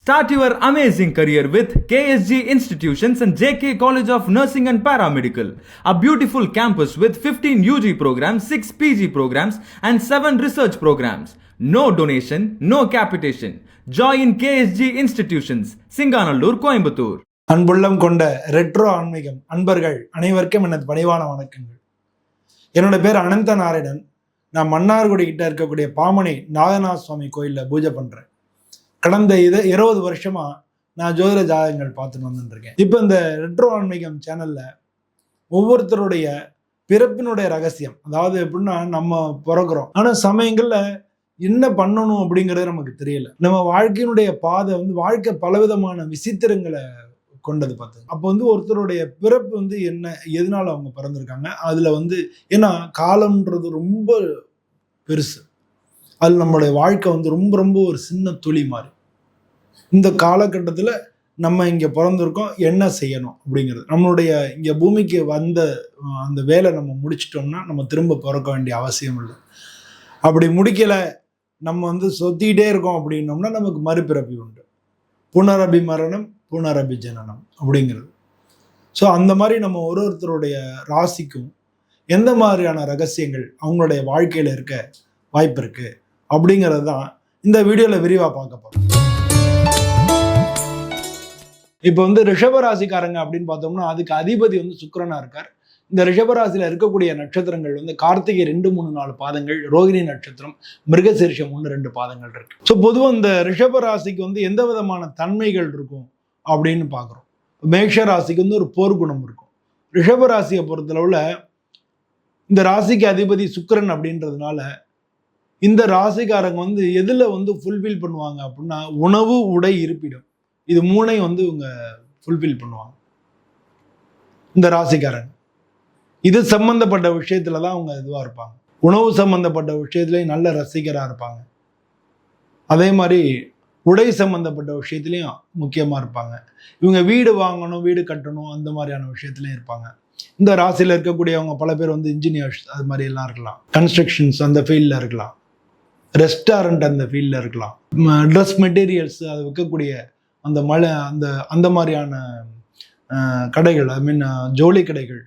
Start your amazing career with KSG Institutions and JK College of Nursing and Paramedical. A beautiful campus with 15 UG programs, 6 PG programs and 7 research programs. No donation, no capitation. Join KSG Institutions, Singanallur, Coimbatore. அன்புள்ளம் கொண்ட retro ஆன்மீகம் அன்பர்கள் அனைவருக்கும் எனது பணிவான வணக்கங்கள். என்னோட பேர் அனந்த நாராயணன். நான் மன்னார்குடி கிட்ட இருக்கக்கூடிய பாமனை நாகநாத சுவாமி கோயிலில் பூஜை பண்ணுறேன். கடந்த 20 வருஷமா நான் ஜோதிட ஜாதகங்கள் பார்த்துட்டு வந்துருக்கேன். இப்போ இந்த ரெட்ரோ ஆன்மீகம் சேனல்ல ஒவ்வொருத்தருடைய பிறப்பினுடைய ரகசியம், அதாவது எப்படின்னா நம்ம பிறக்கிறோம், ஆனால் சமயங்கள்ல என்ன பண்ணணும் அப்படிங்கிறது நமக்கு தெரியல. நம்ம வாழ்க்கையினுடைய பாதை வாழ்க்கை பலவிதமான விசித்திரங்களை கொண்டது பார்த்து. அப்போ ஒருத்தருடைய பிறப்பு என்ன, எதனால அவங்க பிறந்திருக்காங்க, அதுல ஏன்னா காலம்ன்றது ரொம்ப பெருசு. அது நம்மளுடைய வாழ்க்கை ரொம்ப ரொம்ப ஒரு சின்ன துளி மாதிரி. இந்த காலகட்டத்தில் நம்ம இங்கே பிறந்திருக்கோம், என்ன செய்யணும் அப்படிங்கிறது. நம்மளுடைய இங்கே பூமிக்கு வந்த அந்த வேலை நம்ம முடிச்சிட்டோம்னா நம்ம திரும்ப பிறக்க வேண்டிய அவசியம் இல்லை. அப்படி முடிக்கலை, நம்ம சொத்திக்கிட்டே இருக்கோம் அப்படின்னோம்னா நமக்கு மறுபிறப்பி உண்டு. புனரபி மரணம் புனரபி ஜனனம் அப்படிங்கிறது. ஸோ அந்த மாதிரி நம்ம ஒருத்தருடைய ராசிக்கும் எந்த மாதிரியான ரகசியங்கள் அவங்களுடைய வாழ்க்கையில் இருக்க வாய்ப்பு இருக்குது அப்படிங்கிறது தான் இந்த வீடியோவில் விரிவாக பார்க்க போகிறோம். இப்போ ரிஷபராசிக்காரங்க அப்படின்னு பார்த்தோம்னா அதுக்கு அதிபதி சுக்கிரனா இருக்கார். இந்த ரிஷபராசியில் இருக்கக்கூடிய நட்சத்திரங்கள் கார்த்திகை 2, 3, 4 பாதங்கள், ரோகிணி நட்சத்திரம், மிருகசீரிஷம் 1, 2 பாதங்கள் இருக்கு. ஸோ பொதுவாக இந்த ரிஷபராசிக்கு எந்த விதமான தன்மைகள் இருக்கும் அப்படின்னு பார்க்குறோம். மேஷ ராசிக்கு ஒரு போர்க்குணம் இருக்கும். ரிஷபராசியை பொறுத்தளவுல இந்த ராசிக்கு அதிபதி சுக்கிரன் அப்படின்றதுனால இந்த ராசிக்காரங்க எதுல ஃபுல்ஃபில் பண்ணுவாங்க அப்படின்னா உணவு, உடை, இருப்பிடம், இது மூணையும் இவங்க ஃபுல்ஃபில் பண்ணுவாங்க. இந்த ராசிக்காரங்க இது சம்பந்தப்பட்ட விஷயத்துல தான் அவங்க இதுவா இருப்பாங்க. உணவு சம்பந்தப்பட்ட விஷயத்துலையும் நல்ல ரசிகராக இருப்பாங்க. அதே மாதிரி உடை சம்பந்தப்பட்ட விஷயத்துலையும் முக்கியமாக இருப்பாங்க. இவங்க வீடு வாங்கணும், வீடு கட்டணும், அந்த மாதிரியான விஷயத்துலையும் இருப்பாங்க. இந்த ராசியில் இருக்கக்கூடியவங்க பல பேர் இன்ஜினியர்ஸ் அது மாதிரி எல்லாம் இருக்கலாம், கன்ஸ்ட்ரக்ஷன்ஸ் அந்த ஃபீல்டில் இருக்கலாம், ரெஸ்டாரண்ட் அந்த ஃபீல்டில் இருக்கலாம், ட்ரெஸ் மெட்டீரியல்ஸ் அது விற்கக்கூடிய அந்த அந்த மாதிரியான கடைகள், ஐ மீன் ஜவுளி கடைகள்,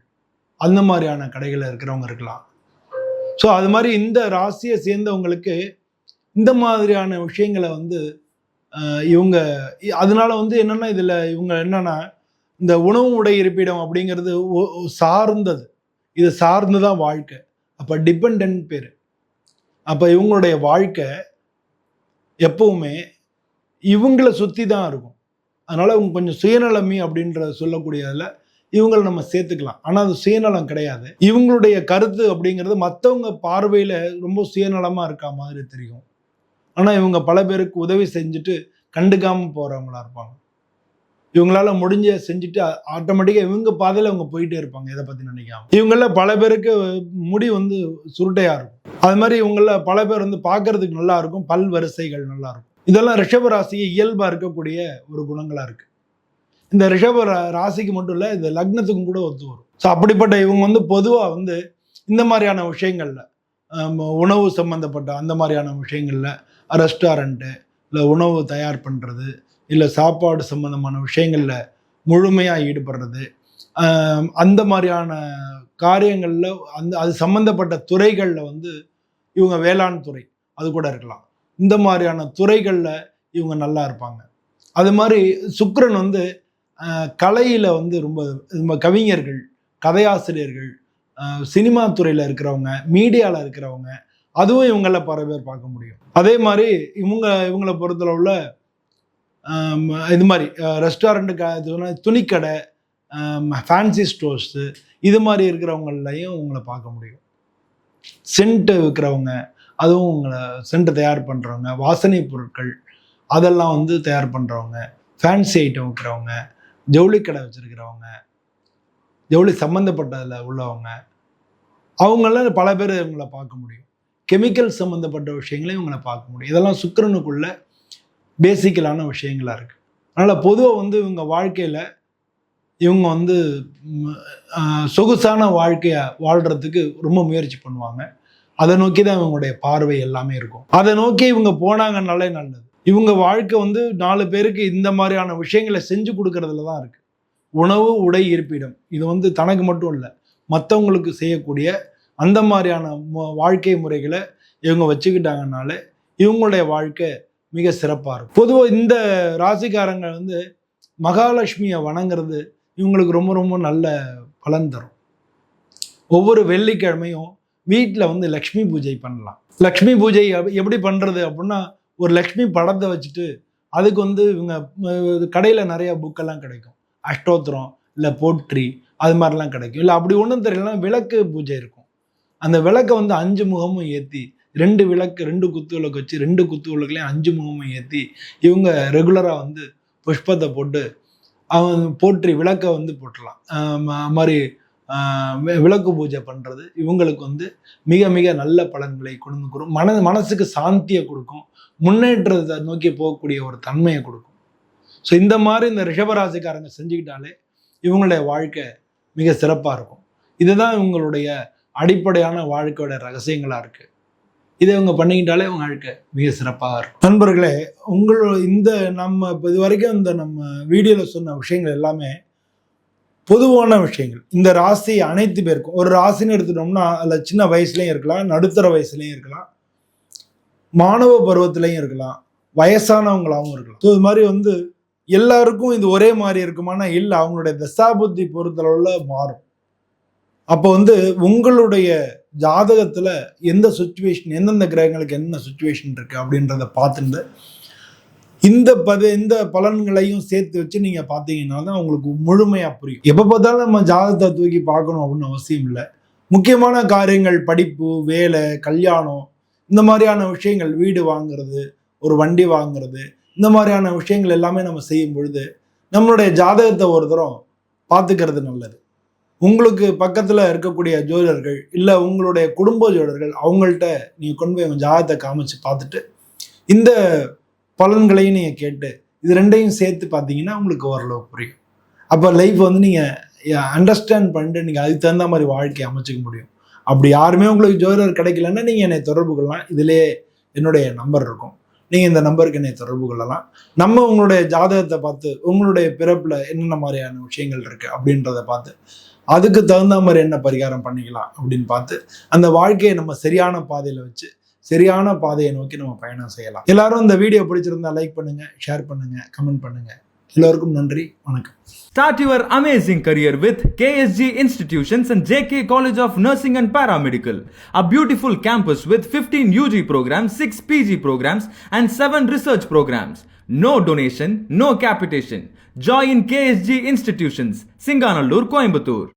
அந்த மாதிரியான கடைகளில் இருக்கிறவங்க இருக்கலாம். ஸோ அது மாதிரி இந்த ராசியை சேர்ந்தவங்களுக்கு இந்த மாதிரியான விஷயங்களை இவங்க அதனால என்னன்னா இதில் இவங்க என்னன்னா இந்த உணவு, உடை, இருப்பிடம் அப்படிங்கிறது சார்ந்தது. இது சார்ந்து தான் வாழ்க்கை. அப்போ டிபெண்ட் பேர். அப்போ இவங்களுடைய வாழ்க்கை எப்பவுமே இவங்களை சுற்றி தான் இருக்கும். அதனால இவங்க கொஞ்சம் சுயநலமி அப்படின்ற சொல்லக்கூடியதில் இவங்களை நம்ம சேர்த்துக்கலாம். ஆனால் அது சுயநலம் கிடையாது. இவங்களுடைய கருத்து அப்படிங்கிறது மற்றவங்க பார்வையில் ரொம்ப சுயநலமாக இருக்க மாதிரி தெரியும். ஆனால் இவங்க பல பேருக்கு உதவி செஞ்சுட்டு கண்டுக்காமல் போகிறவங்களா இருப்பாங்க. இவங்களால முடிஞ்ச செஞ்சுட்டு ஆட்டோமேட்டிக்காக இவங்க பாதையில் அவங்க போயிட்டே இருப்பாங்க, இதை பற்றி நினைக்காம. இவங்கள பல பேருக்கு முடி சுருட்டையாக இருக்கும். அது மாதிரி இவங்கள பல பேர் பார்க்கறதுக்கு நல்லா இருக்கும், பல் வரிசைகள் நல்லா இருக்கும். இதெல்லாம் ரிஷப ராசிக்கு இயல்பாக இருக்கக்கூடிய ஒரு குணங்களாக இருக்குது. இந்த ரிஷப ராசிக்கு மட்டும் இல்லை, இந்த லக்னத்துக்கும் கூட ஒத்து வரும். ஸோ அப்படிப்பட்ட இவங்க பொதுவாக இந்த மாதிரியான விஷயங்கள்ல உணவு சம்மந்தப்பட்ட அந்த மாதிரியான விஷயங்கள்ல ரெஸ்டாரண்ட்டு இல்லை உணவு தயார் பண்ணுறது இல்லை சாப்பாடு சம்மந்தமான விஷயங்களில் முழுமையாக ஈடுபடுறது, அந்த மாதிரியான காரியங்களில் அது சம்மந்தப்பட்ட துறைகளில் இவங்க வேளாண் துறை அது கூட இருக்கலாம். இந்த மாதிரியான துறைகளில் இவங்க நல்லா இருப்பாங்க. அது மாதிரி சுக்கிரன் கலையில் ரொம்ப கவிஞர்கள், கதையாசிரியர்கள், சினிமா துறையில் இருக்கிறவங்க, மீடியாவில் இருக்கிறவங்க, அதுவும் இவங்கள பல பேர் பார்க்க முடியும். அதே மாதிரி இவங்களை பொறுத்தளவுல இது மாதிரி ரெஸ்டாரண்ட்டு, துணிக்கடை, ஃபேன்சி ஸ்டோர்ஸு, இது மாதிரி இருக்கிறவங்களையும் உங்களை பார்க்க முடியும். சென்ட்டு விற்கிறவங்க, அதுவும் உங்களை சென்ட்டு தயார் பண்ணுறவங்க, வாசனை பொருட்கள் அதெல்லாம் தயார் பண்ணுறவங்க, ஃபேன்சி ஐட்டம் விற்கிறவங்க, ஜவுளி கடை வச்சுருக்கிறவங்க, ஜவுளி சம்மந்தப்பட்டதில் உள்ளவங்க, அவங்களாம் பல பேர் இவங்களை பார்க்க முடியும். கெமிக்கல் சம்மந்தப்பட்ட விஷயங்களையும் இவங்களை பார்க்க முடியும். இதெல்லாம் சுக்கிரனுக்குள்ள பேசிக்கலான விஷயங்களாக இருக்குது. அதனால் பொதுவாக இவங்க வாழ்க்கையில் இவங்க சொகுசான வாழ்க்கையை வாழ்கிறதுக்கு ரொம்ப முயற்சி பண்ணுவாங்க. அதை நோக்கி தான் இவங்களுடைய பார்வை எல்லாமே இருக்கும். அதை நோக்கி இவங்க போனாங்கன்னாலே நல்லது. இவங்க வாழ்க்கை வந்து 4 பேருக்கு இந்த மாதிரியான விஷயங்களை செஞ்சு கொடுக்கறதுல தான் இருக்கு. உணவு, உடை, இருப்பிடம், இது வந்து தனக்கு மட்டும் இல்லை, மற்றவங்களுக்கு செய்யக்கூடிய அந்த மாதிரியான வாழ்க்கை முறைகளை இவங்க வச்சுக்கிட்டாங்கனால இவங்களுடைய வாழ்க்கை மிக சிறப்பாக இருக்கும். பொதுவாக இந்த ராசிக்காரங்க வந்து மகாலட்சுமியை வணங்குறது இவங்களுக்கு ரொம்ப ரொம்ப நல்ல பலன் தரும். ஒவ்வொரு வெள்ளிக்கிழமையும் வீட்டில் வந்து லக்ஷ்மி பூஜை பண்ணலாம். லக்ஷ்மி பூஜை எப்படி பண்ணுறது அப்படின்னா, ஒரு லக்ஷ்மி படத்தை வச்சுட்டு அதுக்கு வந்து இவங்க கடையில் நிறைய புக்கெல்லாம் கிடைக்கும், அஷ்டோத்திரம் இல்லை போட்ரி அது மாதிரிலாம் கிடைக்கும். இல்லை அப்படி ஒன்றும் தெரியலனா விளக்கு பூஜை இருக்கும். அந்த விளக்கை வந்து 5 முகமும் ஏற்றி 2 விளக்கு 2 குத்து விளக்கு வச்சு 2 குத்து விளக்குலையும் 5 முகமும் ஏற்றி இவங்க ரெகுலராக வந்து புஷ்பத்தை போட்டு போற்றி விளக்கை வந்து போட்டுடலாம். மாதிரி விளக்கு பூஜை பண்ணுறது இவங்களுக்கு வந்து மிக மிக நல்ல பலன்களை கொடுக்கும். மனசுக்கு சாந்தியை கொடுக்கும், முன்னேற்றத்தை நோக்கி போகக்கூடிய ஒரு தன்மையை கொடுக்கும். ஸோ இந்த மாதிரி இந்த ரிஷபராசிக்காரங்க செஞ்சுக்கிட்டாலே இவங்களுடைய வாழ்க்கை மிக சிறப்பாக இருக்கும். இதுதான் இவங்களுடைய அடிப்படையான வாழ்க்கையோட ரகசியங்களாக இருக்குது. இதை இவங்க பண்ணிக்கிட்டாலே இவங்க வாழ்க்கை மிக சிறப்பாக இருக்கும். நண்பர்களே, இந்த நம்ம இப்போ இது வரைக்கும் இந்த நம்ம வீடியோவில் சொன்ன விஷயங்கள் எல்லாமே பொதுவான விஷயங்கள். இந்த ராசி அனைத்து பேருக்கும், ஒரு ராசின்னு எடுத்துட்டோம்னா அதில் சின்ன வயசுலையும் இருக்கலாம், நடுத்தர வயசுலையும் இருக்கலாம், மாணவ பருவத்திலையும் இருக்கலாம், வயசானவங்களாகவும் இருக்கலாம். ஸோ இது மாதிரி வந்து எல்லாருக்கும் இது ஒரே மாதிரி இருக்குமானா இல்லை, அவங்களுடைய தசாபுத்தி பொறுத்தளவில் மாறும். அப்போ வந்து உங்களுடைய ஜாதகத்தில் எந்த சுச்சுவேஷன், எந்தெந்த கிரகங்களுக்கு என்ன சுச்சுவேஷன் இருக்குது அப்படின்றத பார்த்துட்டு இந்த பலன்களையும் சேர்த்து வச்சு நீங்கள் பார்த்தீங்கன்னா தான் உங்களுக்கு முழுமையாக புரியும். எப்போ பார்த்தாலும் நம்ம ஜாதகத்தை தூக்கி பார்க்கணும் அப்படின்னு அவசியம் இல்லை. முக்கியமான காரியங்கள், படிப்பு, வேலை, கல்யாணம், இந்த மாதிரியான விஷயங்கள், வீடு வாங்குறது, ஒரு வண்டி வாங்குறது, இந்த மாதிரியான விஷயங்கள் எல்லாமே நம்ம செய்யும் பொழுது நம்மளுடைய ஜாதகத்தை ஒரு தரம் பார்த்துக்கிறது நல்லது. உங்களுக்கு பக்கத்தில் இருக்கக்கூடிய ஜோதிடர்கள் இல்லை உங்களுடைய குடும்ப ஜோதிடர்கள், அவங்கள்ட்ட நீங்கள் கொண்டு போய் உங்கள் ஜாதகத்தை காமிச்சு பார்த்துட்டு இந்த பலன்களையும் நீங்கள் கேட்டு இது ரெண்டையும் சேர்த்து பார்த்தீங்கன்னா உங்களுக்கு ஓரளவு புரியும். அப்போ லைஃப் வந்து நீங்கள் அண்டர்ஸ்டாண்ட் பண்ணிட்டு நீங்கள் அதுக்கு தகுந்த மாதிரி வாழ்க்கையை அமைச்சிக்க முடியும். அப்படி யாருமே உங்களுக்கு ஜோதிடர் கிடைக்கலன்னா நீங்கள் என்னை தொடர்பு கொள்ளலாம். இதிலே என்னுடைய நம்பர் இருக்கும், நீங்கள் இந்த நம்பருக்கு என்னை தொடர்பு கொள்ளலாம். நம்ம உங்களுடைய ஜாதகத்தை பார்த்து உங்களுடைய பிறப்பில் என்னென்ன மாதிரியான விஷயங்கள் இருக்குது அப்படின்றத பார்த்து அதுக்கு தகுந்த மாதிரி என்ன பரிகாரம் பண்ணிக்கலாம் அப்படின்னு பார்த்து அந்த வாழ்க்கையை நம்ம சரியான பாதையில் வச்சு சரியான பாதையை நோக்கி நம்ம பயணம் செய்யலாம். எல்லாரும் இந்த வீடியோ பிடிச்சிருந்தா லைக் பண்ணுங்க, ஷேர் பண்ணுங்க, கமெண்ட் பண்ணுங்க. எல்லோருக்கும் நன்றி, வணக்கம். Start your amazing career with KSG Institutions and JK College of Nursing and Paramedical, a beautiful campus with 15 UG programs, 6 PG programs and 7 research programs. No donation, no capitation. Join KSG Institutions, Singanallur, Coimbatore.